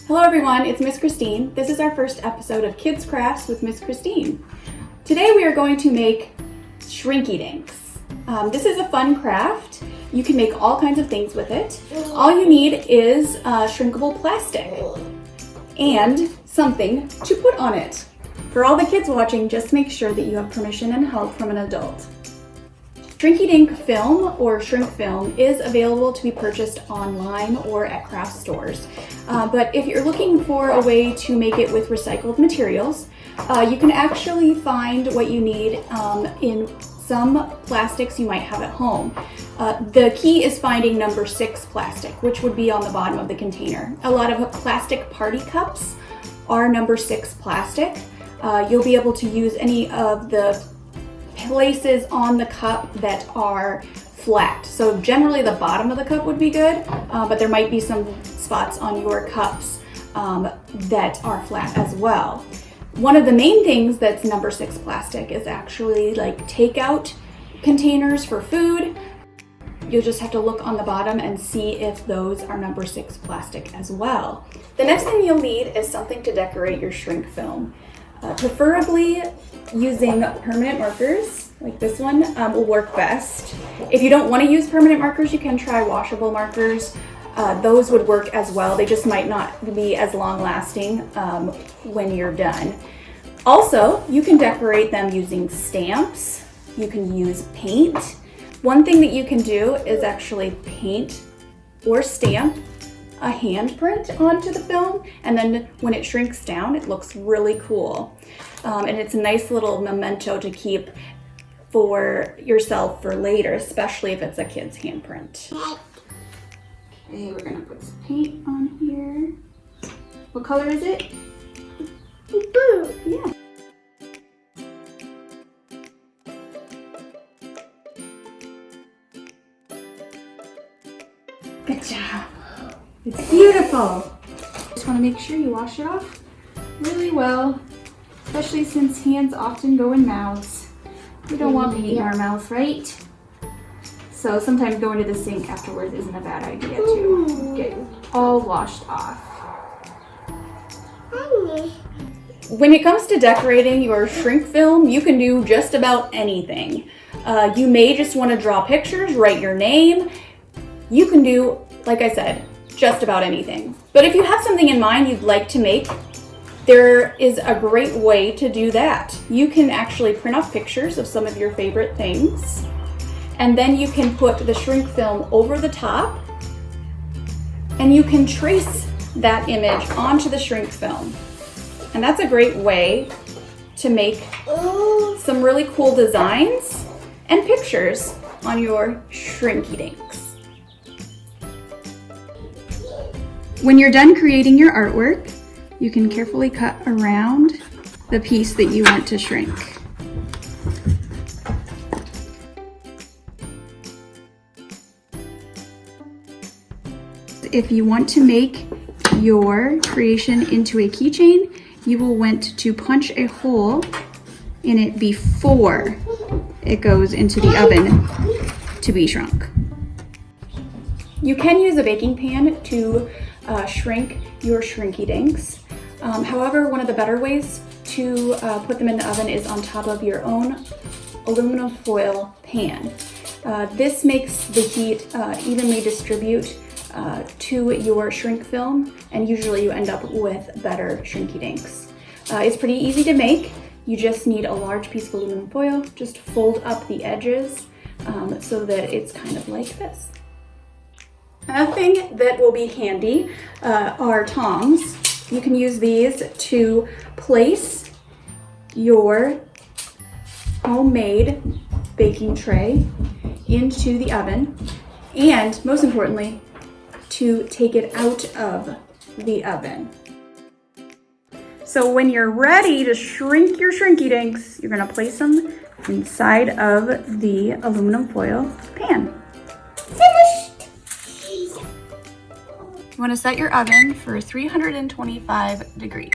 Hello everyone, it's Miss Christine. This is our first episode of Kids Crafts with Miss Christine. Today we are going to make Shrinkidinks. This is a fun craft. You can make all kinds of things with it. All you need is shrinkable plastic and something to put on it. For all the kids watching, just make sure that you have permission and help from an adult. Shrinkidink film or shrink film is available to be purchased online or at craft stores. But if you're looking for a way to make it with recycled materials, you can actually find what you need in some plastics you might have at home. The key is finding number 6 plastic, which would be on the bottom of the container. A lot of plastic party cups are number 6 plastic. You'll be able to use any of the places on the cup that are flat. So generally the bottom of the cup would be good, but there might be some spots on your cups that are flat as well. One of the main things that's number 6 plastic is actually like takeout containers for food. You'll just have to look on the bottom and see if those are number 6 plastic as well. The next thing you'll need is something to decorate your shrink film. Preferably using permanent markers, like this one, will work best. If you don't want to use permanent markers, you can try washable markers. Those would work as well. They just might not be as long lasting when you're done. Also, you can decorate them using stamps. You can use paint. One thing that you can do is actually paint or stamp a handprint onto the film, and then when it shrinks down, it looks really cool. And it's a nice little memento to keep for yourself for later, especially if it's a kid's handprint. Okay, we're gonna put some paint on here. What color is it? Blue. Yeah. Good job. It's beautiful. Just want to make sure you wash it off really well, especially since hands often go in mouths. We don't want paint in our mouth, right? So sometimes going to the sink afterwards isn't a bad idea to get all washed off. When it comes to decorating your shrink film, you can do just about anything. You may just want to draw pictures, write your name. You can do, like I said, just about anything. But if you have something in mind you'd like to make, there is a great way to do that. You can actually print off pictures of some of your favorite things, and then you can put the shrink film over the top, and you can trace that image onto the shrink film. And that's a great way to make some really cool designs and pictures on your Shrinkidinks. When you're done creating your artwork, you can carefully cut around the piece that you want to shrink. If you want to make your creation into a keychain, you will want to punch a hole in it before it goes into the oven to be shrunk. You can use a baking pan to shrink your Shrinkidinks. However, one of the better ways to put them in the oven is on top of your own aluminum foil pan. This makes the heat evenly distribute to your shrink film, and usually you end up with better Shrinkidinks. It's pretty easy to make. You just need a large piece of aluminum foil. Just fold up the edges so that it's kind of like this. Another thing that will be handy are tongs. You can use these to place your homemade baking tray into the oven, and most importantly, to take it out of the oven. So when you're ready to shrink your Shrinkidinks, you're gonna place them inside of the aluminum foil pan. You want to set your oven for 325 degrees.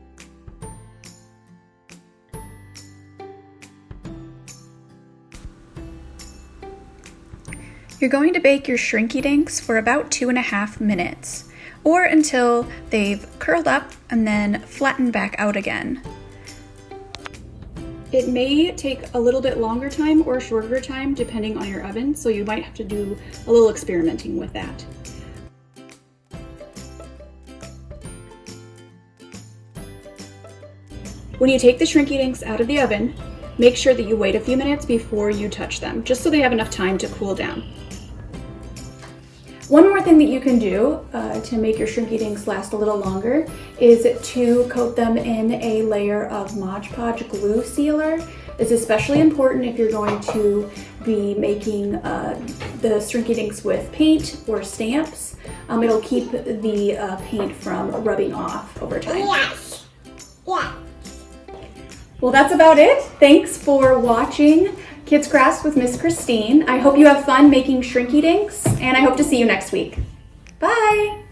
You're going to bake your Shrinkidinks for about 2.5 minutes. or until they've curled up and then flattened back out again. It may take a little bit longer time or a shorter time depending on your oven, so you might have to do a little experimenting with that. When you take the Shrinkidinks out of the oven, make sure that you wait a few minutes before you touch them, just so they have enough time to cool down. One more thing that you can do to make your Shrinkidinks last a little longer is to coat them in a layer of Mod Podge glue sealer. It's especially important if you're going to be making the Shrinkidinks with paint or stamps. It'll keep the paint from rubbing off over time. Yes. Yeah. Well, that's about it. Thanks for watching Kids Crafts with Miss Christine. I hope you have fun making Shrinkidinks, and I hope to see you next week. Bye!